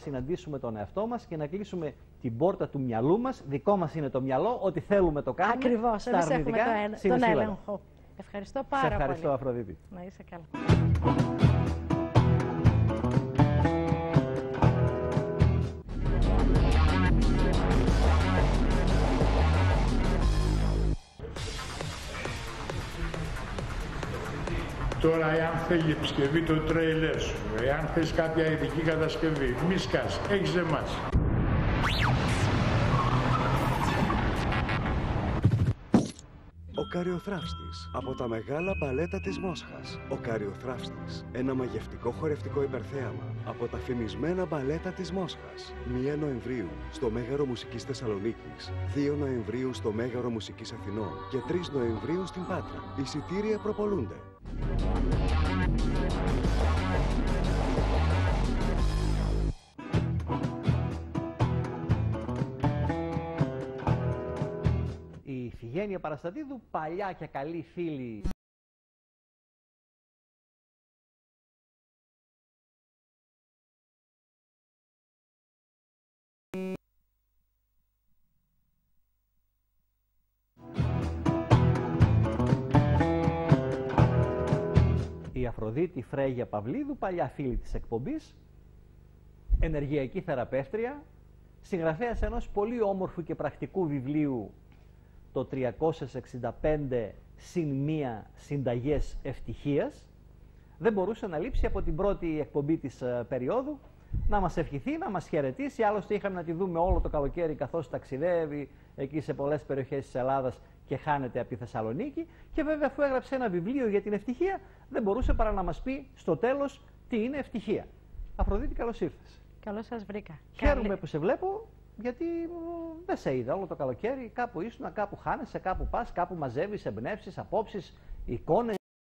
συναντήσουμε τον εαυτό μας και να κλείσουμε την πόρτα του μυαλού μας. Δικό μας είναι το μυαλό, ό,τι θέλουμε το κάνουμε. Ακριβώς, εμείς έχουμε τον έλεγχο. Ευχαριστώ πάρα πολύ. Σε ευχαριστώ, Αφροδίτη. Να είσαι καλά. Τώρα, εάν θέλει επισκευή το τρέιλερ σου, εάν θες κάποια ειδική κατασκευή, μη σκάς, έχεις εμάς. Ο Καριοθράφστης, από τα μεγάλα μπαλέτα της Μόσχας. Ο Καριοθράφστης, ένα μαγευτικό χορευτικό υπερθέαμα από τα φημισμένα μπαλέτα της Μόσχας. 1 Νοεμβρίου στο Μέγαρο Μουσικής Θεσσαλονίκης, 2 Νοεμβρίου στο Μέγαρο Μουσικής Αθηνών και 3 Νοεμβρίου στην Πάτρα. Εισιτήρια προπολούνται. Η Ιφηγένεια Παραστατίδου, παλιά και καλή φίλη. Η Αφροδίτη Φρέγια Παυλίδου, παλιά φίλη της εκπομπής, ενεργειακή θεραπεύτρια, συγγραφέας ενός πολύ όμορφου και πρακτικού βιβλίου, το 365 συν 1 συνταγές ευτυχίας. Δεν μπορούσε να λείψει από την πρώτη εκπομπή της περίοδου να μας ευχηθεί, να μας χαιρετήσει. Άλλωστε είχαμε να τη δούμε όλο το καλοκαίρι καθώς ταξιδεύει εκεί σε πολλές περιοχές της Ελλάδας και χάνεται από τη Θεσσαλονίκη. Και βέβαια, αφού έγραψε ένα βιβλίο για την ευτυχία, δεν μπορούσε παρά να μας πει στο τέλος τι είναι ευτυχία. Αφροδίτη, καλώς ήρθες. Καλώς σας βρήκα. Χαίρομαι που σε βλέπω, γιατί δεν σε είδα όλο το καλοκαίρι. Κάπου ήσουν, κάπου χάνεσαι, κάπου πας, κάπου μαζεύεις εμπνεύσεις, απόψεις, εικόνες.